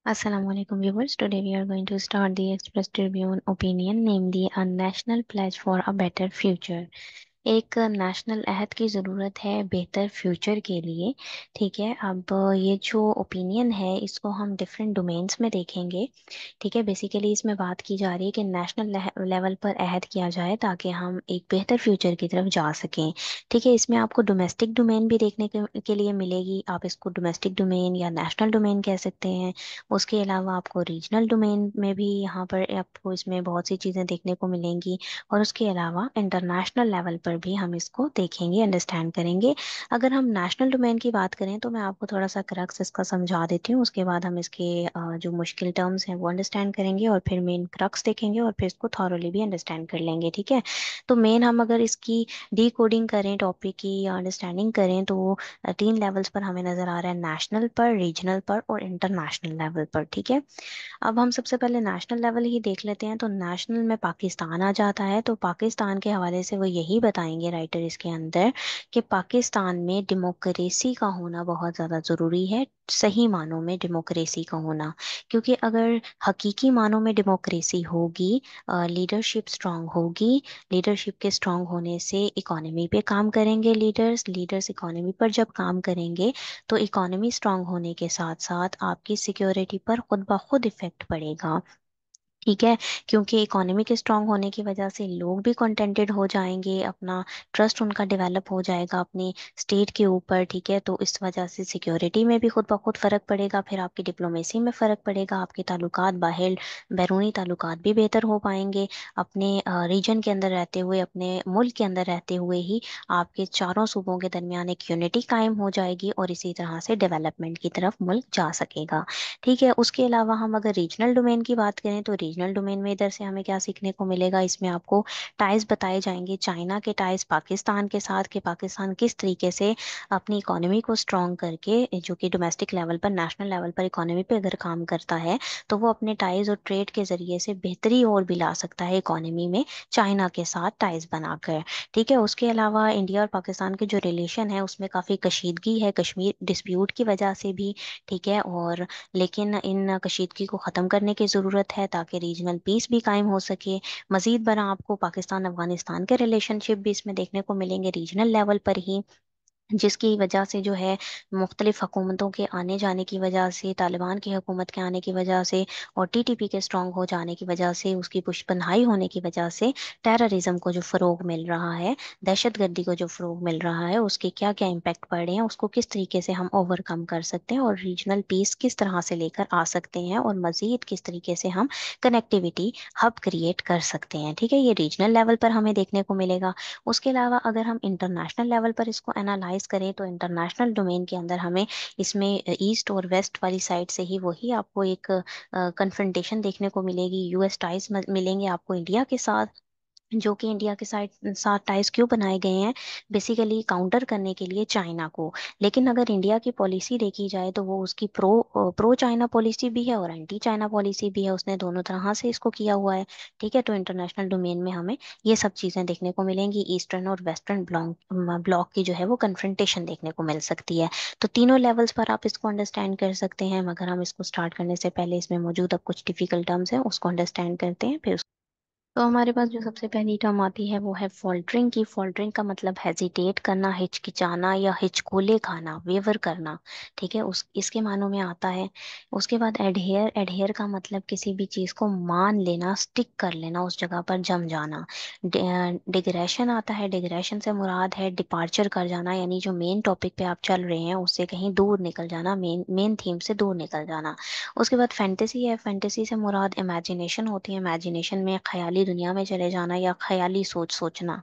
Assalamu alaikum viewers. Today we are going to start the Express Tribune opinion, namely a national pledge for a better future. एक national अहद की ज़रूरत है बेहतर future के लिए। ठीक है, अब ये जो ओपिनियन है इसको हम डिफरेंट डोमेन्स में देखेंगे। ठीक है, बेसिकली इसमें बात की जा रही है कि नेशनल लेवल पर अहद किया जाए ताकि हम एक बेहतर फ्यूचर की तरफ जा सकें। ठीक है, इसमें आपको डोमेस्टिक डोमेन भी देखने के लिए मिलेगी। आप इसको डोमेस्टिक डोमेन या नेशनल डोमेन कह सकते हैं। उसके अलावा आपको रीजनल डोमेन में भी यहाँ पर आपको इसमें बहुत सी चीज़ें देखने को मिलेंगी। और उसके अलावा इंटरनेशनल लेवल पर भी हम इसको देखेंगे, अंडरस्टैंड करेंगे। अगर हम नेशनल डोमेन की बात करें तो मैं आपको थोड़ा सा क्रक्स इसका समझा देती हूँ। उसके बाद हम इसके जो मुश्किल टर्म्स हैं वो अंडरस्टैंड करेंगे और फिर मेन क्रक्स देखेंगे और फिर इसको थॉरोली भी अंडरस्टैंड कर लेंगे। ठीक है, तो मेन हम अगर इसकी डी कोडिंग करें, टॉपिक की या अंडरस्टैंडिंग करें, तो तीन लेवल्स पर हमें नज़र आ रहा है, नेशनल पर, रीजनल पर और इंटरनेशनल लेवल पर। ठीक है, अब हम सबसे पहले नेशनल लेवल ही देख लेते हैं। तो नेशनल में पाकिस्तान आ जाता है। तो पाकिस्तान के हवाले से वो यही बताएंगे राइटर इसके अंदर कि पाकिस्तान में डेमोक्रेसी का होना बहुत ज़्यादा ज़रूरी है, सही मानों में डेमोक्रेसी का होना। क्योंकि अगर हकीकी मानों में डेमोक्रेसी होगी, लीडरशिप स्ट्रांग होगी, लीडरशिप के स्ट्रांग होने से इकोनॉमी पे काम करेंगे लीडर्स, लीडर्स इकोनॉमी पर जब काम करेंगे तो इकोनॉमी स्ट्रांग होने के साथ साथ आपकी सिक्योरिटी पर खुद ब खुद इफेक्ट पड़ेगा। ठीक है, क्योंकि इकोनॉमी के स्ट्रांग होने की वजह से लोग भी कंटेंटेड हो जाएंगे, अपना ट्रस्ट उनका डेवलप हो जाएगा अपनी स्टेट के ऊपर। ठीक है, तो इस वजह से सिक्योरिटी में भी खुद ब खुद फर्क पड़ेगा, फिर आपकी डिप्लोमेसी में फर्क पड़ेगा, आपके ताल्लुकात बाहर बैरूनी ताल्लुकात भी बेहतर हो पाएंगे। अपने रीजन के अंदर रहते हुए, अपने मुल्क के अंदर रहते हुए ही आपके चारों सूबों के दरमियान एक यूनिटी कायम हो जाएगी और इसी तरह से डेवलपमेंट की तरफ मुल्क जा सकेगा। ठीक है, उसके अलावा हम अगर रीजनल डोमेन की बात करें तो रीजनल डोमेन में इधर से हमें क्या सीखने को मिलेगा, इसमें आपको टाइज बताए जाएंगे, चाइना के टाइज पाकिस्तान के साथ, कि पाकिस्तान किस तरीके से अपनी इकोनॉमी को स्ट्रॉन्ग करके, जो कि डोमेस्टिक लेवल पर, नेशनल लेवल पर इकोनॉमी पे अगर काम करता है तो वो अपने टाइज और ट्रेड के जरिए से बेहतरी और भी ला सकता है इकोनॉमी में, चाइना के साथ टाइज बनाकर। ठीक है, उसके अलावा इंडिया और पाकिस्तान के जो रिलेशन है उसमें काफ़ी कशीदगी है, कश्मीर डिस्प्यूट की वजह से भी। ठीक है, और लेकिन इन कशीदगी को ख़त्म करने की ज़रूरत है ताकि रीजनल पीस भी कायम हो सके। मज़ीद बरा आपको पाकिस्तान अफगानिस्तान के रिलेशनशिप भी इसमें देखने को मिलेंगे रीजनल लेवल पर ही, जिसकी वजह से जो है मुख्तलिफ हुकूमतों के आने जाने की वजह से, तालिबान की हुकूमत के आने की वजह से और टीटीपी के स्ट्रांग हो जाने की वजह से, उसकी पुष्पनाई होने की वजह से टेररिज्म को जो फ़रोग मिल रहा है, दहशतगर्दी को जो फ़रोग मिल रहा है, उसके क्या क्या इम्पेक्ट पड़ रहे हैं, उसको किस तरीके से हम ओवरकम कर सकते हैं और रीजनल पीस किस तरह से लेकर आ सकते हैं और मज़ीद किस तरीके से हम कनेक्टिविटी हब क्रिएट कर सकते हैं। ठीक है, ये रीजनल लेवल पर हमें देखने को मिलेगा। उसके अलावा अगर हम इंटरनेशनल लेवल पर इसको एनालाइज करें तो इंटरनेशनल डोमेन के अंदर हमें इसमें ईस्ट और वेस्ट वाली साइड से ही वही आपको एक कन्फ्रंटेशन देखने को मिलेगी, यूएस टाइज मिलेंगे आपको इंडिया के साथ, जो कि इंडिया के साथ साथ टाइज क्यों बनाए गए हैं, बेसिकली काउंटर करने के लिए चाइना को। लेकिन अगर इंडिया की पॉलिसी देखी जाए तो वो उसकी प्रो चाइना पॉलिसी भी है और एंटी चाइना पॉलिसी भी है, उसने दोनों तरह से इसको किया हुआ है। ठीक है, तो इंटरनेशनल डोमेन में हमें ये सब चीज़ें देखने को मिलेंगी, ईस्टर्न और वेस्टर्न ब्लॉक की जो है वो कन्फ्रंटेशन देखने को मिल सकती है। तो तीनों लेवल्स पर आप इसको अंडरस्टैंड कर सकते हैं, मगर हम इसको स्टार्ट करने से पहले इसमें मौजूद अब कुछ डिफिकल्ट टर्म्स हैं उसको अंडरस्टैंड करते हैं, फिर तो हमारे पास जो सबसे पहली टर्म आती है वो है फॉल्टरिंग की। फॉल्टरिंग का मतलब हेजिटेट करना, हिचकिचाना या हिचकोले खाना, वेवर करना। ठीक है, उस इसके मानों में आता है। उसके बाद एडहेयर, एडहेयर का मतलब किसी भी चीज़ को मान लेना, स्टिक कर लेना, उस जगह पर जम जाना। डिग्रेशन आता है, डिग्रेशन से मुराद है डिपार्चर कर जाना, यानी जो मेन टॉपिक पे आप चल रहे हैं उससे कहीं दूर निकल जाना, मेन मेन थीम से दूर निकल जाना। उसके बाद फैंटेसी है, फैंटेसी से मुराद इमेजिनेशन होती है, इमेजिनेशन में ख्याली दुनिया में चले जाना या ख्याली सोच सोचना।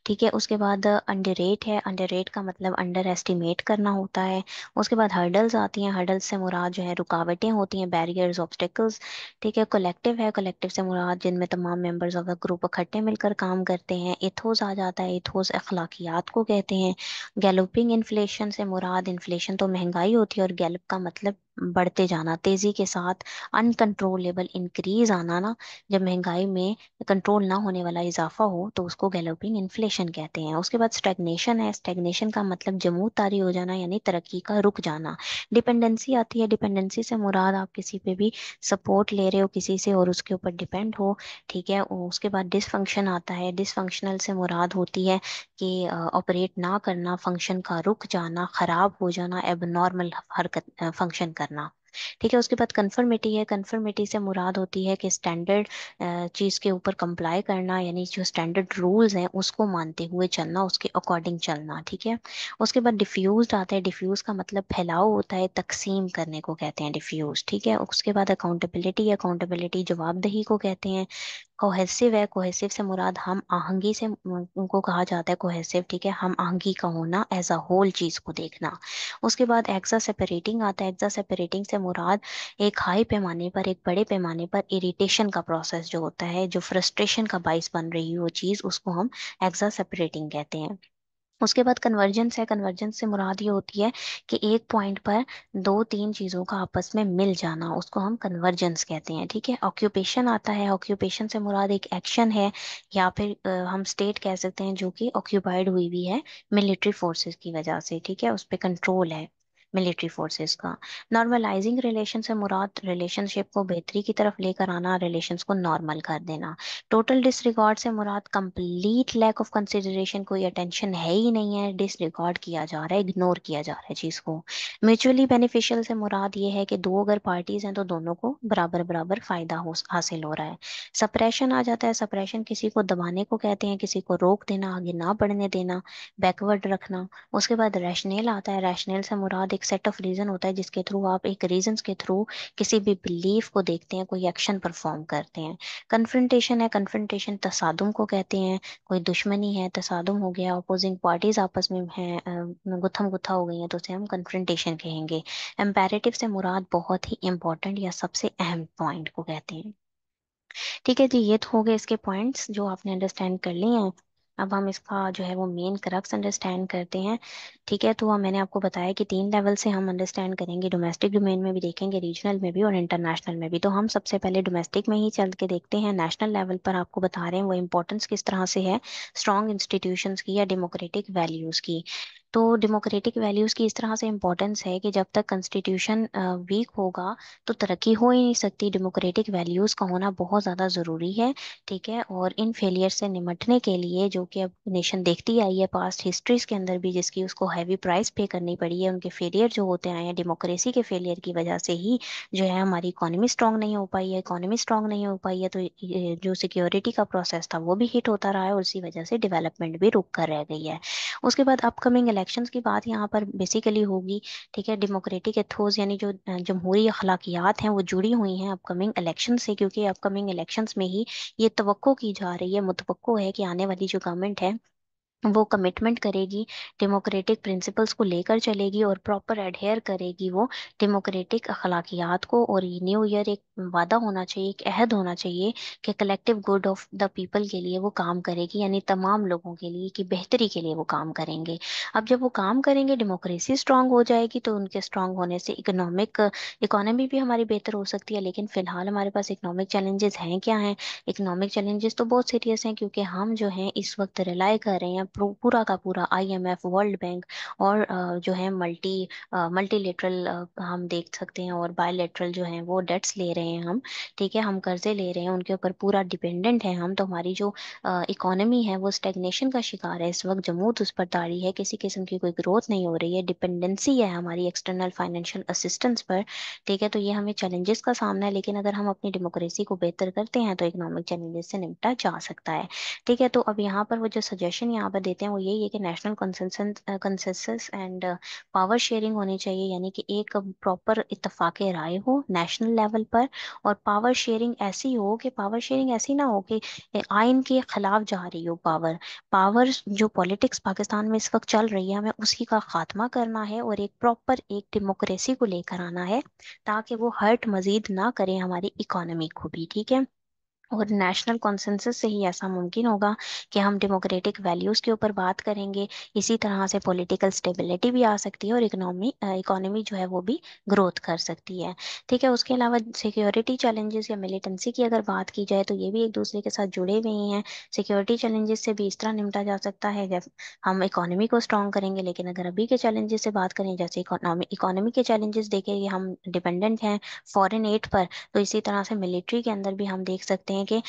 ठीक है, उसके बाद अंडररेट है, अंडररेट का मतलब अंडर एस्टिमेट करना होता है। उसके बाद हर्डल्स आती हैं, हर्डल्स से मुराद जो है रुकावटें होती हैं, बैरियर्स, ऑब्स्टेकल्स। ठीक है, कलेक्टिव है, कलेक्टिव से मुराद जिनमें तमाम मेंबर्स ऑफ द ग्रुप इकट्ठे मिलकर काम करते हैं। इथोस आ जाता है, इथोस अखलाकियात को कहते हैं। गैलोपिंग इन्फ्लेशन से मुराद, इन्फ्लेशन तो महंगाई होती है और गैलप का मतलब बढ़ते जाना, तेजी के साथ अनकंट्रोलेबल इंक्रीज आना ना, जब महंगाई में कंट्रोल ना होने वाला इजाफा हो तो उसको गैलोपिंग इन्फ्लेशन रिसेशन कहते हैं। उसके बाद स्टैग्नेशन है, स्टैग्नेशन का मतलब जमूद तारी हो जाना यानी तरक्की का रुक जाना। डिपेंडेंसी आती है, डिपेंडेंसी से मुराद आप किसी पे भी सपोर्ट ले रहे हो किसी से और उसके ऊपर डिपेंड हो, ठीक है। उसके बाद डिसफंक्शन आता है, डिसफंक्शनल से मुराद होती है कि ऑपरेट ना करना, फंक्शन का रुक जाना, खराब हो जाना, एबनॉर्मल हरकत फंक्शन करना, ठीक है। उसके बाद कंफर्मिटी है, कंफर्मिटी से मुराद होती है कि स्टैंडर्ड चीज़ के ऊपर कंप्लाई करना, यानी जो स्टैंडर्ड रूल्स हैं उसको मानते हुए चलना, उसके अकॉर्डिंग चलना, ठीक है। उसके बाद डिफ्यूज आता है, डिफ्यूज का मतलब फैलाव होता है, तकसीम करने को कहते हैं डिफ्यूज, ठीक है। उसके बाद अकाउंटेबिलिटी, अकाउंटेबिलिटी जवाबदेही को कहते हैं। कोहेसिव है, कोहेसिव से मुराद हम आहंगी से उनको कहा जाता है कोहेसिव, ठीक है, हम आहंगी का होना, एज अ होल चीज को देखना। उसके बाद एक्सा सेपरेटिंग आता है, एक्सा सेपरेटिंग से मुराद एक हाई पैमाने पर, एक बड़े पैमाने पर इरिटेशन का प्रोसेस जो होता है, जो फ्रस्ट्रेशन का बाइस बन रही हो चीज, उसको हम एक्सा सेपरेटिंग कहते हैं। उसके बाद कन्वर्जेंस है, कन्वर्जेंस से मुराद ये होती है कि एक पॉइंट पर दो तीन चीज़ों का आपस में मिल जाना, उसको हम कन्वर्जेंस कहते हैं, ठीक है। ऑक्यूपेशन आता है, ऑक्यूपेशन से मुराद एक एक्शन है या फिर हम स्टेट कह सकते हैं जो कि ऑक्यूपाइड हुई हुई है मिलिट्री फोर्सेस की वजह से, ठीक है, उस पर कंट्रोल है मिलिट्री फोर्सेस का। नॉर्मलाइजिंग रिलेशन से मुराद रिलेशनशिप को बेहतरी की तरफ लेकर आना, रिलेशंस को नॉर्मल कर देना। टोटल डिसरिगार्ड से मुराद कंप्लीट लैक ऑफ कंसिडरेशन, कोई अटेंशन है ही नहीं है, डिसरिगार्ड किया जा रहा है, इग्नोर किया जा रहा है चीज को। म्यूचुअली बेनिफिशियल से मुराद ये है कि दो अगर पार्टीज हैं तो दोनों को बराबर बराबर फायदा हो हासिल हो रहा है। सप्रेशन आ जाता है, सप्रेशन किसी को दबाने को कहते हैं, किसी को रोक देना, आगे ना बढ़ने देना, बैकवर्ड रखना। उसके बाद रैशनल आता है, रैशनल से मुराद एक सेट ऑफ रीजन होता है जिसके थ्रू आप एक रीजंस के थ्रू किसी भी बिलीफ को देखते हैं, कोई एक्शन परफॉर्म करते हैं। कन्फ्रंटेशन है, कन्फ्रंटेशन तसादुम को कहते हैं, कोई दुश्मनी है, तसादुम हो गया, अपोजिंग पार्टीज आपस में हैं, गुत्थम गुत्था हो गई हैं, तो उसे हम कन्फ्रंटेशन कहेंगे। एम्पेरेटिव से मुराद बहुत ही इंपॉर्टेंट या सबसे अहम पॉइंट को कहते हैं। ठीक है जी, ये तो हो गए इसके पॉइंट्स जो आपने अंडरस्टैंड कर लिए हैं। अब हम इसका जो है वो मेन क्रक्स अंडरस्टैंड करते हैं। ठीक है, तो मैंने आपको बताया कि तीन लेवल से हम अंडरस्टैंड करेंगे, डोमेस्टिक डोमेन में भी देखेंगे, रीजनल में भी और इंटरनेशनल में भी। तो हम सबसे पहले डोमेस्टिक में ही चल के देखते हैं। नेशनल लेवल पर आपको बता रहे हैं वो इम्पोर्टेंस किस तरह से है स्ट्रॉन्ग इंस्टीट्यूशंस की या डेमोक्रेटिक वैल्यूज़ की। तो डेमोक्रेटिक वैल्यूज़ की इस तरह से इम्पोर्टेंस है कि जब तक कॉन्स्टिट्यूशन वीक होगा तो तरक्की हो ही नहीं सकती। डेमोक्रेटिक वैल्यूज़ का होना बहुत ज़्यादा ज़रूरी है, ठीक है। और इन फेलियर से निमटने के लिए, जो कि अब नेशन देखती आई है पास्ट हिस्ट्रीज के अंदर भी, जिसकी उसको हैवी प्राइस पे करनी पड़ी है, उनके फेलियर जो होते आए हैं डेमोक्रेसी के फेलियर की वजह से ही जो है हमारी इकोनॉमी स्ट्रांग नहीं हो पाई है। इकोनॉमी स्ट्रांग नहीं हो पाई है तो जो सिक्योरिटी का प्रोसेस था वो भी हिट होता रहा है और उसी वजह से डेवलपमेंट भी रुक कर रह गई है। उसके बाद अपकमिंग इलेक्शंस की बात यहाँ पर बेसिकली होगी, ठीक है। डेमोक्रेटिक एथोस यानी जो जमहूरी अखलाकियात हैं वो जुड़ी हुई हैं अपकमिंग इलेक्शन से, क्योंकि अपकमिंग इलेक्शंस में ही ये तवक्को की जा रही है, मुतवक्को है कि आने वाली जो गवर्नमेंट है वो कमिटमेंट करेगी, डेमोक्रेटिक प्रिंसिपल्स को लेकर चलेगी और प्रॉपर एडहेयर करेगी वो डेमोक्रेटिक अखलाकियात को। और ये न्यू ईयर एक वादा होना चाहिए, एक अहद होना चाहिए कि collective good of the people के लिए वो काम करेगी, यानी तमाम लोगों के लिए की बेहतरी के लिए वो काम करेंगे। अब जब वो काम करेंगे, डेमोक्रेसी स्ट्रांग हो जाएगी, तो उनके स्ट्रांग होने से इकोनॉमी भी हमारी बेहतर हो सकती है। लेकिन फिलहाल हमारे पास इकोनॉमिक चैलेंजेस हैं, क्या हैं? इकोनॉमिक चैलेंजेस तो बहुत सीरियस हैं, क्योंकि हम जो हैं इस वक्त रिलाई कर रहे हैं पूरा का पूरा आईएमएफ, वर्ल्ड बैंक और जो है मल्टीलेटरल हम देख सकते हैं, और बायलेटरल जो है वो डेट्स ले रहे हैं हम, ठीक है, हम कर्जे ले रहे हैं, उनके ऊपर पूरा डिपेंडेंट है हम। तो हमारी जो इकोनॉमी है वो स्टेगनेशन का शिकार है इस वक्त, जमूत उस पर ताड़ी है, किसी किस्म की कोई ग्रोथ नहीं हो रही है, डिपेंडेंसी है हमारी एक्सटर्नल फाइनेंशियल असिस्टेंस पर, ठीक है। तो ये हमें चैलेंजेस का सामना है, लेकिन अगर हम अपनी डेमोक्रेसी को बेहतर करते हैं तो इकोनॉमिक चैलेंजेस से निपटा जा सकता है, ठीक है। तो अब यहाँ पर वो जो सजेशन यहाँ पर देते हैं वो यही है कि national consensus and power sharing होनी चाहिए, यानी कि एक प्रॉपर इत्तफाक राय हो नेशनल लेवल पर। और पावर शेयरिंग ऐसी हो कि पावर शेयरिंग ऐसी ना हो कि आइन के खिलाफ जा रही हो पावर। पावर जो पॉलिटिक्स पाकिस्तान में इस वक्त चल रही है, हमें उसी का खात्मा करना है और एक प्रॉपर एक डेमोक्रेसी को लेकर आना है, ताकि वो हर्ट मजीद ना करे हमारी इकोनॉमी को भी, ठीक है। और नेशनल कॉन्सेंसस से ही ऐसा मुमकिन होगा कि हम डेमोक्रेटिक वैल्यूज के ऊपर बात करेंगे। इसी तरह से पॉलिटिकल स्टेबिलिटी भी आ सकती है और इकोनॉमी जो है वो भी ग्रोथ कर सकती है। ठीक है, उसके अलावा सिक्योरिटी चैलेंजेस या मिलिटेंसी की अगर बात की जाए तो ये भी एक दूसरे के साथ जुड़े हुए ही हैं। सिक्योरिटी चैलेंजेस से भी इस तरह निपटा जा सकता है जब हम इकोनॉमी को स्ट्रॉन्ग करेंगे, लेकिन अगर अभी के चैलेंजेस से बात करें, जैसे इकोनॉमी के चैलेंजेस देखें कि हम डिपेंडेंट हैं फॉरेन एड पर, तो इसी तरह से मिलिट्री के अंदर भी हम देख सकते हैं कि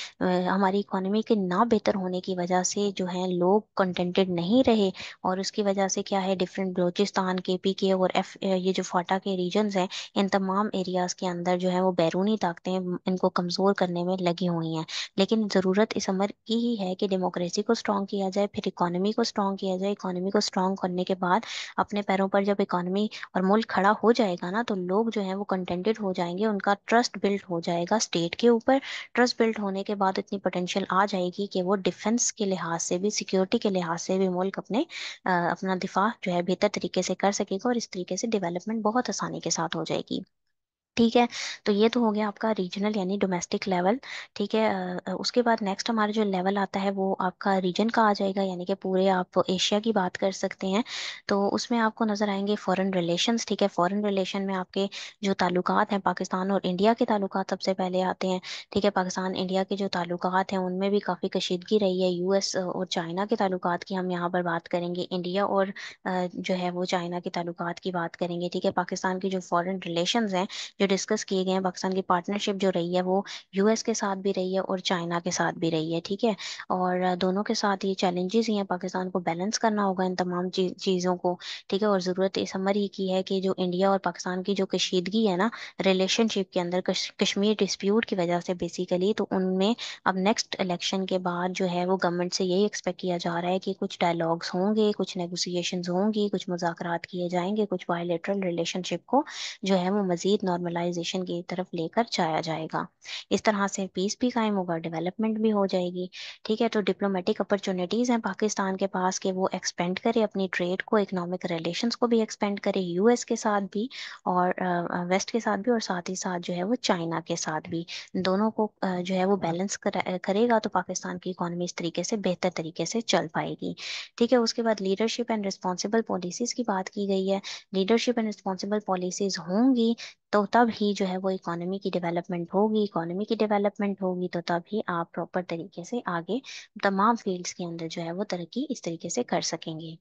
हमारी इकोनॉमी के ना बेहतर होने की वजह से जो है लोग कंटेंटेड नहीं रहे। और उसकी वजह से क्या है, डिफरेंट बलूचिस्तान, केपी के और ये जो फाटा के रीजन्स हैं, इन तमाम एरियाज के अंदर जो है वो बैरूनी ताकतें इनको कमजोर करने में लगी हुई हैं। लेकिन ज़रूरत इस अमर की ही है कि डेमोक्रेसी को स्ट्रॉन्ग किया जाए, फिर इकोनॉमी को स्ट्रॉन्ग किया जाए। इकोनॉमी को स्ट्रॉन्ग करने के बाद अपने पैरों पर जब इकोनॉमी और मुल्क खड़ा हो जाएगा ना, तो लोग जो है वो कंटेंटेड हो जाएंगे, उनका ट्रस्ट बिल्ड हो जाएगा स्टेट के ऊपर। ट्रस्ट बिल्ड होने के बाद इतनी पोटेंशियल आ जाएगी कि वो डिफेंस के लिहाज से भी, सिक्योरिटी के लिहाज से भी मुल्क अपना दिफा जो है बेहतर तरीके से कर सकेगा, और इस तरीके से डेवलपमेंट बहुत आसानी के साथ हो जाएगी। ठीक है, तो ये तो हो गया आपका रीजनल यानी डोमेस्टिक लेवल। ठीक है, उसके बाद नेक्स्ट हमारा जो लेवल आता है वो आपका रीजन का आ जाएगा, यानी कि पूरे आप एशिया की बात कर सकते हैं। तो उसमें आपको नजर आएंगे फॉरेन रिलेशंस। ठीक है, फॉरेन रिलेशन में आपके जो ताल्लुकात हैं, पाकिस्तान और इंडिया के ताल्लुकात सबसे पहले आते हैं। ठीक है, पाकिस्तान इंडिया के जो ताल्लुकात हैं उनमें भी काफ़ी कशीदगी रही है। यूएस और चाइना के ताल्लुकात की हम यहाँ पर बात करेंगे, इंडिया और जो है वो चाइना के ताल्लुकात की बात करेंगे। ठीक है, पाकिस्तान की जो फॉरेन रिलेशंस हैं जो डिस्कस किए गए हैं, पाकिस्तान की पार्टनरशिप जो रही है वो यूएस के साथ भी रही है और चाइना के साथ भी रही है। ठीक है, और दोनों के साथ ये चैलेंजेस ही हैं, पाकिस्तान को बैलेंस करना होगा इन तमाम चीज़ों को। ठीक है, और ज़रूरत इस अमर ही की है कि जो इंडिया और पाकिस्तान की जो कशीदगी है ना रिलेशनशिप के अंदर, कश्मीर डिस्प्यूट की वजह से बेसिकली, तो उनमें अब नेक्स्ट इलेक्शन के बाद जो है वो गवर्नमेंट से यही एक्सपेक्ट किया जा रहा है कि कुछ डायलॉग्स होंगे, कुछ नेगोशिएशंस होंगी, कुछ मुज़ाकरात किए जाएंगे, कुछ बायलैटरल रिलेशनशिप को जो है वो मजीद नॉर्मलाइजेशन की तरफ लेकर जाया जाएगा। इस तरह से पीस भी कायम होगा, डेवलपमेंट भी हो जाएगी। ठीक है, तो डिप्लोमेटिक अपॉर्चुनिटीज़ हैं पाकिस्तान के पास कि वो एक्सपेंड करे अपनी ट्रेड को, इकोनॉमिक रिलेशंस को भी एक्सपेंड करे यूएस के साथ भी, और वेस्ट के साथ भी, और साथ ही साथ जो है वो चाइना के साथ भी। दोनों को जो है वो बैलेंस करेगा तो पाकिस्तान की इकोनॉमी इस तरीके से बेहतर तरीके से चल पाएगी। ठीक है, उसके बाद लीडरशिप एंड रिस्पॉन्सिबल पॉलिसीज़ की बात की गई है। लीडरशिप एंड रिस्पॉन्सिबल पॉलिसीज होंगी तो तब ही जो है वो इकोनॉमी की डेवलपमेंट होगी। इकोनॉमी की डेवलपमेंट होगी तो तब ही आप प्रॉपर तरीके से आगे तमाम फील्ड्स के अंदर जो है वो तरक्की इस तरीके से कर सकेंगे।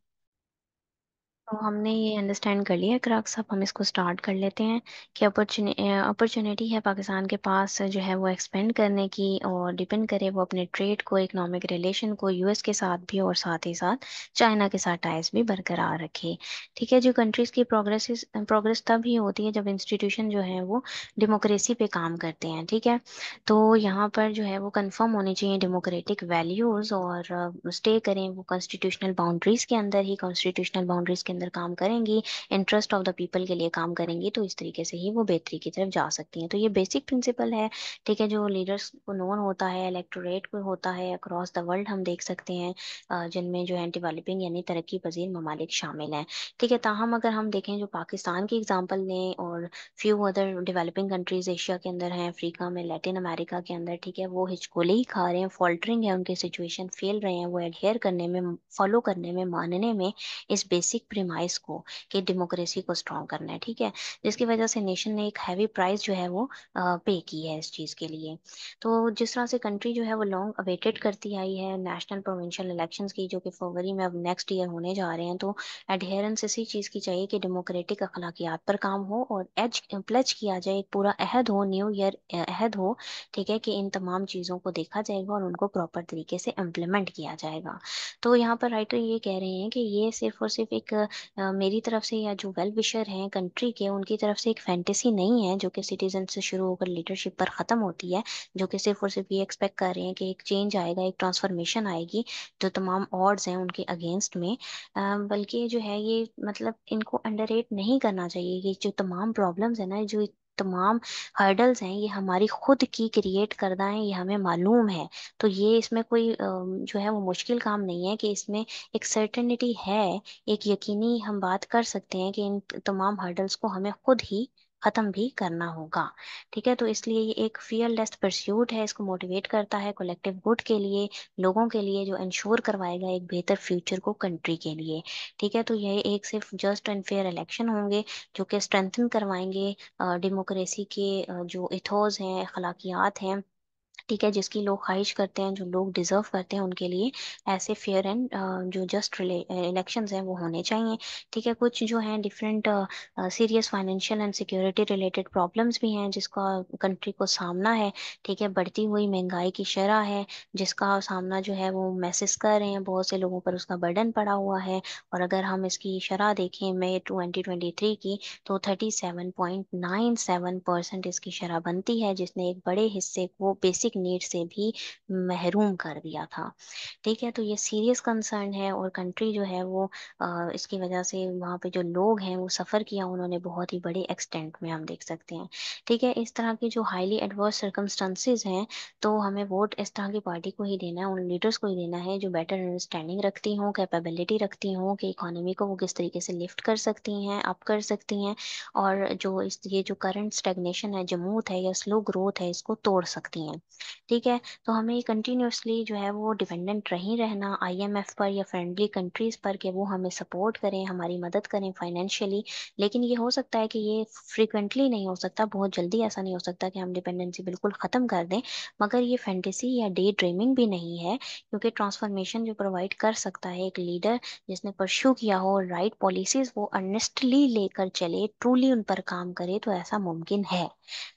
तो हमने ये अंडरस्टैंड कर लिया क्रक्स। अब हम इसको स्टार्ट कर लेते हैं कि अपॉर्चुनिटी है पाकिस्तान के पास जो है वो एक्सपेंड करने की, और डिपेंड करे वो अपने ट्रेड को, इकोनॉमिक रिलेशन को यूएस के साथ भी और साथ ही साथ चाइना के साथ टाइज भी बरकरार रखे। ठीक है, जो कंट्रीज़ की प्रोग्रेस तब ही होती है जब इंस्टीट्यूशन जो है वो डेमोक्रेसी पे काम करते हैं। ठीक है, तो यहाँ पर जो है वो कंफर्म होनी चाहिए डेमोक्रेटिक वैल्यूज़, और स्टे करें वो कॉन्स्टिट्यूशनल बाउंड्रीज के अंदर ही, कॉन्स्टिट्यूशनल बाउंड्रीज के अंदर काम करेंगी, इंटरेस्ट ऑफ द पीपल के लिए काम करेंगी, तो इस तरीके से ही वो बेहतरी की तरफ जा सकती हैं। तो ये बेसिक प्रिंसिपल है। ठीक है, जो लीडर्स को नोन होता है, इलेक्टोरेट को होता है अक्रॉस द वर्ल्ड, हम देख सकते हैं जिनमें जो है डेवलपिंग यानी तरक्की पजीर ममालिक शामिल हैं। ठीक है, ताहम अगर हम देखें जो पाकिस्तान की एग्जांपल लें और few other developing countries Asia के अंदर हैं, अफ्रीका में, लैटिन अमेरिका के अंदर, ठीक है, वो हिचकोले ही खा रहे हैं, फॉल्टरिंग है उनकी सिचुएशन, फेल रहे हैं वो एडहेयर करने में, फॉलो करने में, मानने में इस बेसिक प्रीमाइस को कि डेमोक्रेसी को स्ट्रॉन्ग करना है। ठीक है, जिसकी वजह से नेशन ने एक हैवी प्राइस जो है वो पे की है इस चीज़ के लिए। तो जिस तरह से कंट्री जो है वो लॉन्ग अवेटेड करती आई है नेशनल प्रोविंशियल इलेक्शंस की, जो कि फरवरी में अब नेक्स्ट ईयर होने जा रहे हैं, तो एडहेरेंस इसी चीज़ की चाहिए कि डेमोक्रेटिक अखलाकियात पर काम हो और एज प्लेज किया जाए, एक पूरा अहद हो, न्यू ईयर अहद हो। ठीक है, कि इन तमाम चीज़ों को देखा जाएगा और उनको प्रॉपर तरीके से इम्प्लीमेंट किया जाएगा। तो यहाँ पर राइटर ये कह रहे हैं कि ये सिर्फ और सिर्फ एक मेरी तरफ से या जो वेल विशर हैं कंट्री के, उनकी तरफ से एक फैंटेसी नहीं है जो कि सिटीजन से शुरू होकर लीडरशिप पर ख़त्म होती है, जो कि सिर्फ और सिर्फ ये एक्सपेक्ट कर रहे हैं कि एक चेंज आएगा, एक ट्रांसफॉर्मेशन आएगी जो तमाम ऑड्स हैं उनके अगेंस्ट में। बल्कि जो है ये मतलब इनको अंडररेट नहीं करना चाहिए। ये जो तमाम प्रॉब्लम्स है ना, जो तमाम हर्डल्स हैं, ये हमारी खुद की क्रिएट करना है, ये हमें मालूम है। तो ये इसमें कोई जो है वो मुश्किल काम नहीं है कि इसमें एक सर्टेनिटी है, एक यकीनी हम बात कर सकते हैं कि इन तमाम हर्डल्स को हमें खुद ही खत्म भी करना होगा। ठीक है, तो इसलिए ये एक फियरलेस परस्यूट है, इसको मोटिवेट करता है कलेक्टिव गुड के लिए, लोगों के लिए, जो इंश्योर करवाएगा एक बेहतर फ्यूचर को कंट्री के लिए। ठीक है, तो ये एक सिर्फ जस्ट एंड फेयर इलेक्शन होंगे जो कि स्ट्रेंथन करवाएंगे डेमोक्रेसी के जो इथोस हैं, अखलाकियात हैं। ठीक है, जिसकी लोग ख्वाहिश करते हैं, जो लोग डिजर्व करते हैं, उनके लिए ऐसे फेयर एंड जो जस्ट इलेक्शंस हैं वो होने चाहिए। ठीक है, कुछ जो हैं different serious financial and security related problems भी हैं जिसका कंट्री को सामना है। ठीक है, बढ़ती हुई महंगाई की शरह है जिसका सामना जो है वो मैसेस कर रहे हैं, बहुत से लोगों पर उसका बर्डन पड़ा हुआ है। और अगर हम इसकी शरह देखें मई 2023 की, तो 37.97% इसकी शरह बनती है, जिसने एक बड़े हिस्से को बेसिक नीड से भी महरूम कर दिया था। ठीक है, तो ये सीरियस कंसर्न है और कंट्री जो है वो इसकी वजह से वहाँ पे जो लोग हैं वो सफ़र किया उन्होंने बहुत ही बड़े एक्सटेंट में, हम देख सकते हैं। ठीक है, इस तरह की जो हाईली एडवर्स सर्कमस्टांसेस हैं, तो हमें वोट इस तरह की पार्टी को ही देना है, उन लीडर्स को ही देना है जो बेटर अंडरस्टैंडिंग रखती हों, कैपेबिलिटी रखती हों कि इकोनॉमी को वो किस तरीके से लिफ्ट कर सकती हैं, अप कर सकती हैं, और जो इस ये जो करंट स्टेगनेशन है, जमूत है या स्लो ग्रोथ है, इसको तोड़ सकती हैं। ठीक है, तो हमें कंटिन्यूअसली जो है वो डिपेंडेंट नहीं रहना आईएमएफ पर या फ्रेंडली कंट्रीज पर कि वो हमें सपोर्ट करें, हमारी मदद करें फाइनेंशियली। लेकिन ये हो सकता है कि ये फ्रिक्वेंटली नहीं हो सकता, बहुत जल्दी ऐसा नहीं हो सकता कि हम डिपेंडेंसी बिल्कुल ख़त्म कर दें। मगर ये फैंटेसी या डे ड्रीमिंग भी नहीं है, क्योंकि ट्रांसफॉर्मेशन जो प्रोवाइड कर सकता है एक लीडर जिसने परस्यू किया हो राइट पॉलिसीज, वो अर्नेस्टली लेकर चले, ट्रूली उन पर काम करे, तो ऐसा मुमकिन है।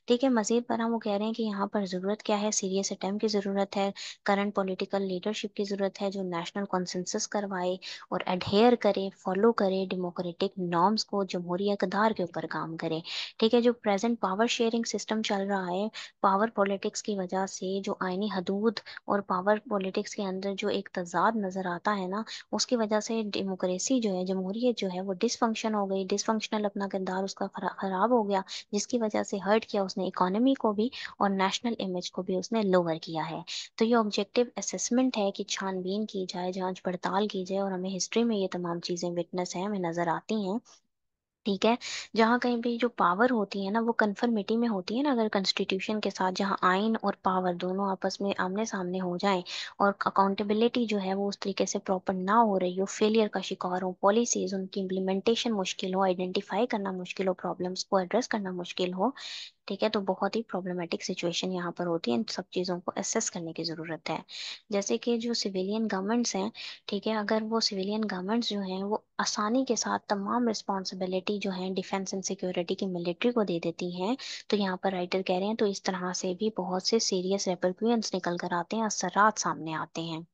ठीक है, मजीद पर हम वो कह रहे हैं कि यहाँ पर ज़रूरत क्या है, सीरियस अटेम्प्ट की ज़रूरत है, करंट पॉलिटिकल लीडरशिप की ज़रूरत है जो नेशनल कंसेंसस करवाए और एडहेयर करे, फॉलो करे डेमोक्रेटिक नॉर्म्स को, जमहूरी इक़दार के ऊपर काम करे। ठीक है, जो प्रेजेंट पावर शेयरिंग सिस्टम चल रहा है, पावर पॉलिटिक्स की वजह से जो आईनी हदूद और पावर पॉलिटिक्स के अंदर जो एक तजाद नज़र आता है ना, उसकी वजह से डेमोक्रेसी जो है, जमहूरियत जो है वो डिसफंक्शन हो गई, डिसफंक्शनल अपना किरदार उसका खराब हो गया, जिसकी वजह से हर्ट किया उसने इकोनॉमी को भी और नेशनल इमेज को भी उसने लोअर किया है। तो ये ऑब्जेक्टिव असेसमेंट है कि छानबीन की जाए, जांच पड़ताल की जाए, और हमें हिस्ट्री में ये तमाम चीज़ें विटनेस हैं, हमें नज़र आती हैं। ठीक है, जहाँ कहीं भी जो पावर होती है ना वो कन्फर्मिटी में होती है ना, अगर कॉन्स्टिट्यूशन के साथ, जहाँ आइन और पावर दोनों आपस में आमने सामने हो जाएं और अकाउंटेबिलिटी जो है वो उस तरीके से प्रॉपर ना हो रही हो, फेलियर का शिकार हो, पॉलिसीज उनकी इम्प्लीमेंटेशन मुश्किल हो, आइडेंटिफाई करना मुश्किल हो, प्रॉब्लम्स को एड्रेस करना मुश्किल हो। ठीक है, तो बहुत ही प्रॉब्लमेटिक सिचुएशन यहाँ पर होती है, इन सब चीज़ों को असेस करने की ज़रूरत है। जैसे कि जो सिविलियन गवर्नमेंट्स हैं, ठीक है, अगर वो सिविलियन गवर्नमेंट्स जो हैं वो आसानी के साथ तमाम रिस्पॉन्सिबिलिटी जो है डिफेंस एंड सिक्योरिटी की मिलिट्री को दे देती हैं, तो यहाँ पर राइटर कह रहे हैं, तो इस तरह से भी बहुत से सीरियस रेपरक्यूशंस निकल कर आते हैं, असरात सामने आते हैं।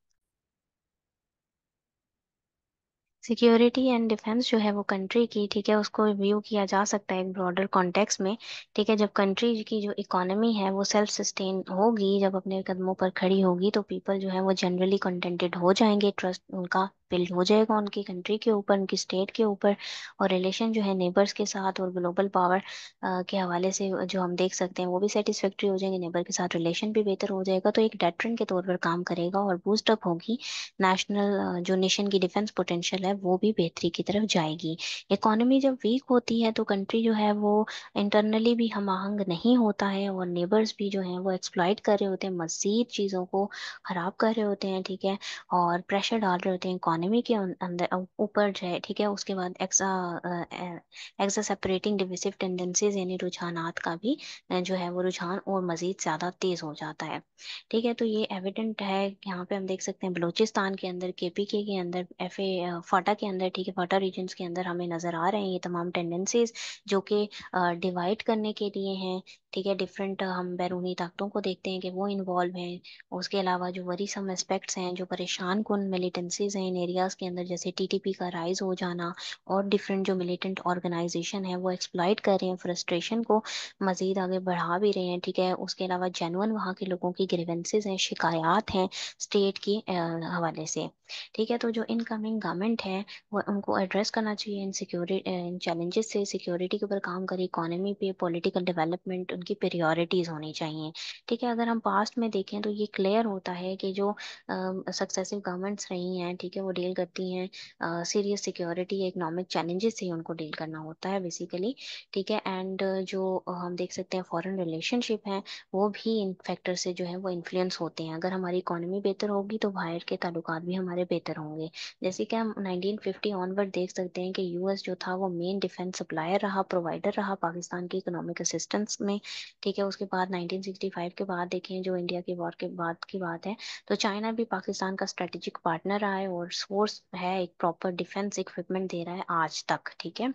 सिक्योरिटी एंड डिफेंस जो है वो कंट्री की, ठीक है, उसको व्यू किया जा सकता है एक ब्रॉडर कॉन्टेक्स्ट में। ठीक है, जब कंट्री की जो इकोनॉमी है वो सेल्फ सस्टेन होगी, जब अपने कदमों पर खड़ी होगी, तो पीपल जो है वो जनरली कंटेंटेड हो जाएंगे, ट्रस्ट उनका बिल्ड हो जाएगा उनकी कंट्री के ऊपर, उनकी स्टेट के ऊपर। और रिलेशन जो है नेबर्स के साथ और ग्लोबल पावर के हवाले से जो हम देख सकते हैं वो भी सेटिस्फेक्ट्री हो जाएंगे, नेबर के साथ रिलेशन भी बेहतर हो जाएगा, तो एक डेटरेंट के तौर पर काम करेगा और बूस्ट अप होगी नेशनल जो नेशन की डिफेंस पोटेंशियल है वो भी बेहतरी की तरफ जाएगी। इकोनॉमी जब वीक होती है तो कंट्री जो है वो इंटरनली भी हम आहंग नहीं होता है, और नेबर्स भी जो हैं वो एक्सप्लॉइट कर रहे होते हैं, मजीद चीज़ों को ख़राब कर रहे होते हैं। ठीक है, और प्रेशर डाल रहे होते हैं इकोनॉमी के अंदर ऊपर जो है। ठीक है, उसके बाद एक्सा सेपरेटिंग डिविसिव टेंडेंसीज यानी रुझानात का भी जो है वो रुझान और मज़ीद ज़्यादा तेज़ हो जाता है। ठीक है, तो ये एविडेंट है, यहाँ पे हम देख सकते हैं बलूचिस्तान के अंदर, केपीके के अंदर, एफए फाटा के अंदर, ठीक है, फाटा रीजन्स के अंदर हमें नज़र आ रहे हैं ये तमाम टेंडेंसीज जो कि डिवाइड करने के लिए हैं। ठीक है, डिफरेंट हम बैरूनी ताकतों को देखते हैं कि वो इन्वॉल्व हैं। उसके अलावा जो वरीसम एस्पेक्ट्स हैं, जो परेशान कुन मिलिटेंसीज हैं इन एरियाज के अंदर, जैसे टीटीपी का राइज हो जाना, और डिफरेंट जो मिलिटेंट ऑर्गेनाइजेशन है वो एक्सप्लॉइट कर रहे हैं, फ्रस्ट्रेशन को मजीद आगे बढ़ा भी रहे हैं। ठीक है, उसके अलावा जेनुअन वहाँ के लोगों की ग्रीवेंसेस हैं, शिकायत हैं स्टेट की हवाले से। ठीक है, तो जो इनकमिंग गवर्नमेंट है वो उनको एड्रेस करना चाहिए इन सिक्योरिटी इन चैलेंजेस से, सिक्योरिटी के ऊपर काम करे, इकोनॉमी पे, पॉलिटिकल डेवलपमेंट उनकी प्रायोरिटीज़ होनी चाहिए। ठीक है, अगर हम पास्ट में देखें तो ये क्लियर होता है कि जो सक्सेसिव गवर्नमेंट्स रही हैं, ठीक है, वो डील करती हैं सीरियस सिक्योरिटी इकोनॉमिक चैलेंजेस से उनको डील करना होता है बेसिकली। ठीक है। एंड जो हम देख सकते हैं फॉरेन रिलेशनशिप हैं वो भी इन फैक्टर से जो है वो इन्फ्लुएंस होते हैं। अगर हमारी इकोनॉमी बेहतर होगी तो बाहर के ताल्लुकात भी हमारे बेहतर होंगे। जैसे कि हम 1950 ऑनवर्ड देख सकते हैं कि यूएस जो था वो मेन डिफेंस सप्लायर रहा, प्रोवाइडर रहा पाकिस्तान की इकोनॉमिक असिस्टेंस में। ठीक है। उसके बाद 1965 के बाद देखें जो इंडिया की वॉर के बाद की बात है, तो चाइना भी पाकिस्तान का स्ट्रेटेजिक पार्टनर रहा है और सोर्स है, एक प्रॉपर डिफेंस इक्विपमेंट दे रहा है आज तक। ठीक है।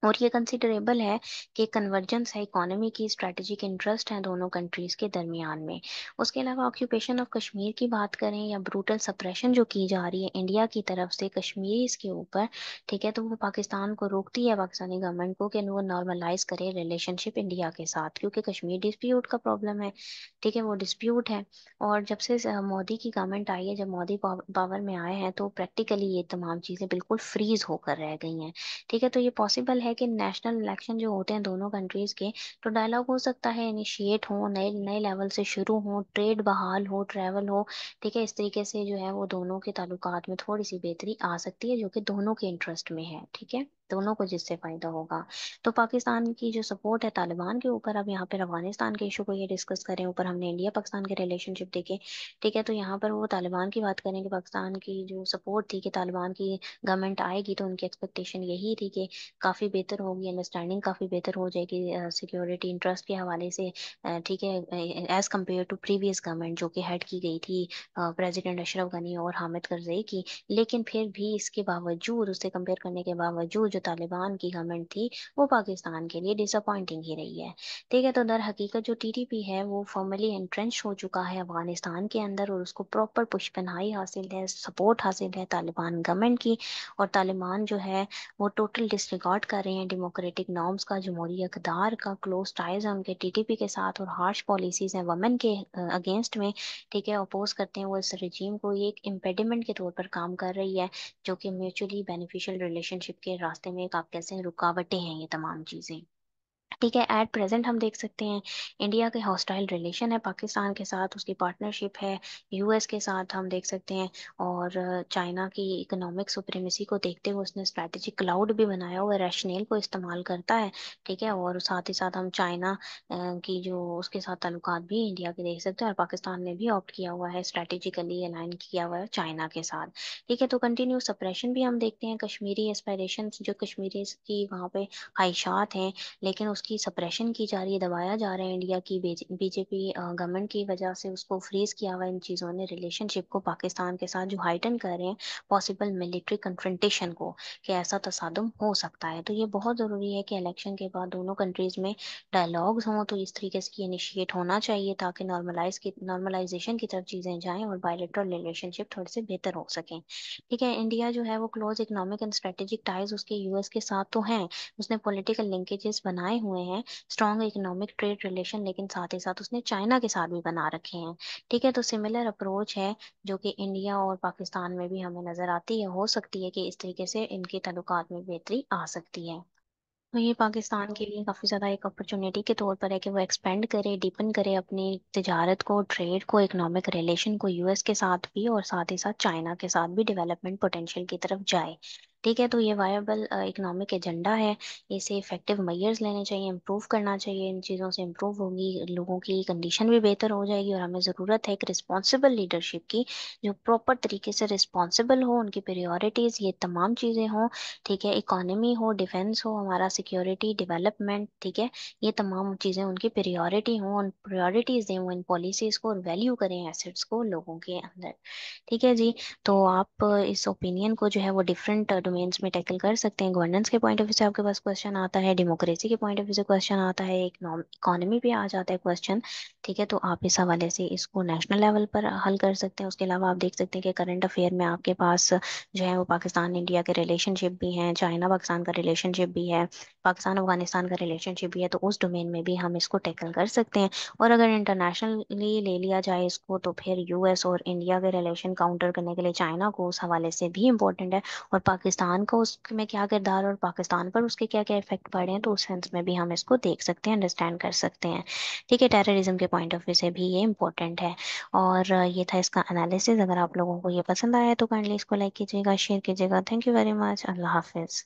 और ये कंसिडरेबल है कि कन्वर्जेंस है, इकोनॉमी की स्ट्रेटेजिक इंटरेस्ट है दोनों कंट्रीज के दरमियान में। उसके अलावा ऑक्यूपेशन ऑफ कश्मीर की बात करें या ब्रूटल सप्रेशन जो की जा रही है इंडिया की तरफ से कश्मीरीज के ऊपर, ठीक है, तो वो पाकिस्तान को रोकती है, पाकिस्तानी गवर्नमेंट को, कि वो नॉर्मलाइज करे रिलेशनशिप इंडिया के साथ, क्योंकि कश्मीर डिस्प्यूट का प्रॉब्लम है। ठीक है। वो डिस्प्यूट है। और जब से मोदी की गवर्नमेंट आई है, जब मोदी पावर में आए हैं, तो प्रैक्टिकली ये तमाम चीजें बिल्कुल फ्रीज होकर रह गई हैं। ठीक है। तो ये पॉसिबल है कि नेशनल इलेक्शन जो होते हैं दोनों कंट्रीज के, तो डायलॉग हो सकता है, इनिशिएट हो, नए नए लेवल से शुरू हो, ट्रेड बहाल हो, ट्रैवल हो। ठीक है। इस तरीके से जो है वो दोनों के ताल्लुकात में थोड़ी सी बेहतरी आ सकती है, जो कि दोनों के इंटरेस्ट में है। ठीक है। दोनों को जिससे फायदा होगा। तो पाकिस्तान की जो सपोर्ट है तालिबान के ऊपर, अब यहाँ पर अफगानिस्तान के इशू को ये डिस्कस करें, ऊपर हमने इंडिया पाकिस्तान के रिलेशनशिप देखे। ठीक है। तो यहाँ पर वो तालिबान की बात करें कि पाकिस्तान की जो सपोर्ट थी कि तालिबान की गवर्नमेंट आएगी तो उनकी एक्सपेक्टेशन यही थी कि काफ़ी बेहतर होगी, अंडरस्टैंडिंग काफ़ी बेहतर हो जाएगी सिक्योरिटी इंटरेस्ट के हवाले से। ठीक है। As compared to previous government जो कि हेड की गई थी प्रेसिडेंट अशरफ गनी और हामिद करजई की। लेकिन फिर भी इसके बावजूद, उससे कंपेयर करने के बावजूद, जो तालिबान की गवर्नमेंट थी वो पाकिस्तान के लिए डिसअपॉइंटिंग ही रही है। ठीक है। तो दर हकीकत जो टीटीपी है वो फॉर्मली एंट्रेंच हो चुका है अफगानिस्तान के अंदर, और उसको प्रॉपर पुष्पनाई हासिल है, सपोर्ट हासिल है तालिबान गवर्नमेंट की। और तालिबान जो है वो टोटल डिसरिगार्ड कर रहे हैं डेमोक्रेटिक नॉर्म्स का, जमहूरी अकदार का, क्लोज टाइज है उनके टीटीपी के साथ, और हार्श पॉलिसीज हैं वमेन के अगेंस्ट में। ठीक है। अपोज करते हैं वो इस रजीम को, ये एक इम्पेडिमेंट के तौर पर काम कर रही है, जो कि म्यूचुअली बेनिफिशियल रिलेशनशिप के रास्ते में एक आप कैसे रुकावटें हैं ये तमाम चीजें। ठीक है। एट प्रेजेंट हम देख सकते हैं इंडिया के हॉस्टाइल रिलेशन है पाकिस्तान के साथ, उसकी पार्टनरशिप है यूएस के साथ हम देख सकते हैं। और चाइना की इकोनॉमिक सुप्रीमेसी को देखते हुए उसने स्ट्रैटेजिक क्लाउड भी बनाया हुआ है, रैशनेल को इस्तेमाल करता है। ठीक है। और साथ ही साथ हम चाइना की जो उसके साथ ताल्लुकात भी इंडिया के देख सकते हैं, और पाकिस्तान ने भी ऑप्ट किया हुआ है, स्ट्रैटेजिकली अलाइन किया हुआ है चाइना के साथ। ठीक है। तो कंटिन्यू सप्रेशन भी हम देखते हैं, कश्मीरी एस्पायरेशन जो कश्मीरी की वहाँ पे ख्वाहिशात हैं, लेकिन उसकी सप्रेशन की जा रही है, दबाया जा रहा है इंडिया की बीजेपी गवर्नमेंट की वजह से, उसको फ्रीज किया हुआ है इन चीज़ों ने, रिलेशनशिप को पाकिस्तान के साथ जो हाइटन कर रहे हैं पॉसिबल मिलिट्री कन्फ्रंटेशन को, कि ऐसा तसादुम हो सकता है। तो ये बहुत ज़रूरी है कि इलेक्शन के बाद दोनों कंट्रीज में डायलॉग्स हों, तो इस तरीके से इनिशिएट होना चाहिए ताकि नॉर्मलाइजेशन की तरफ चीज़ें जाएं और बायलैटरल रिलेशनशिप थोड़े से बेहतर हो सकें। ठीक है। इंडिया जो है वो close economic and strategic ties उसके यूएस के साथ तो हैं, उसने पॉलिटिकल लिंकेजेस बनाए हुए हैं, स्ट्रॉन्ग इकोनॉमिक ट्रेड रिलेशन, लेकिन साथ ही साथ उसने चाइना के साथ भी बना रखे हैं। ठीक है। तो सिमिलर अप्रोच है जो कि इंडिया और पाकिस्तान में भी हमें नजर आती है, हो सकती है कि इस तरीके से इनके ताल्लुकात में बेहतरी आ सकती है। तो ये पाकिस्तान के लिए काफ़ी ज़्यादा एक अपॉर्चुनिटी के तौर पर है कि वो एक्सपेंड करे, डीपन करे अपनी तिजारत को, ट्रेड को, इकोनॉमिक रिलेशन को यूएस के साथ भी, और साथ ही साथ चाइना के साथ भी डेवलपमेंट पोटेंशियल की तरफ जाए। ठीक है। तो ये वायबल इकोनॉमिक एजेंडा है, इसे इफेक्टिव मेजर्स लेने चाहिए, इम्प्रूव करना चाहिए, इन चीज़ों से इम्प्रूव होगी, लोगों की कंडीशन भी बेहतर हो जाएगी, और हमें ज़रूरत है एक रिस्पॉन्सिबल लीडरशिप की, जो प्रॉपर तरीके से रिस्पॉन्सिबल हो, उनकी प्रायोरिटीज़ ये तमाम चीज़ें हों। ठीक है। इकोनॉमी हो, डिफेंस हो, हमारा सिक्योरिटी, डेवलपमेंट, ठीक है, ये तमाम चीज़ें उनकी प्रायोरिटी हो, उन प्रायोरिटीज दें वो इन पॉलिसीज को, और वैल्यू करें एसेट्स को लोगों के अंदर। ठीक है जी। तो आप इस ओपिनियन को जो है वो डिफरेंट डोमेन्स में टैकल कर सकते हैं। गवर्नेंस के पॉइंट ऑफ व्यू से आपके पास क्वेश्चन आता है, डेमोक्रेसी के पॉइंट ऑफ व्यू से क्वेश्चन आता है, इकोनॉमी पे आ जाता है क्वेश्चन। ठीक है। तो आप इस हवाले से इसको नेशनल लेवल पर हल कर सकते हैं। उसके अलावा आप देख सकते हैं कि करंट अफेयर में आपके पास जो है वो पाकिस्तान इंडिया के रिलेशनशिप भी हैं, चाइना पाकिस्तान का रिलेशनशिप भी है, पाकिस्तान अफगानिस्तान का रिलेशनशिप भी है, तो उस डोमेन में भी हम इसको टैकल कर सकते हैं। और अगर इंटरनेशनली ले लिया जाए इसको, तो फिर यूएस और इंडिया के रिलेशन काउंटर करने के लिए चाइना को उस हवाले से भी इम्पोर्टेंट है, और पाकिस्तान पाकिस्तान का उसमें क्या किरदार और पाकिस्तान पर उसके क्या क्या इफेक्ट पड़े हैं, तो उस सेंस में भी हम इसको देख सकते हैं, अंडरस्टैंड कर सकते हैं। ठीक है, टेररिज्म के पॉइंट ऑफ व्यू से भी ये इंपॉर्टेंट है। और ये था इसका एनालिसिस। अगर आप लोगों को ये पसंद आया तो काइंडली इसको लाइक कीजिएगा, शेयर कीजिएगा। Thank you very much. Allah Hafiz.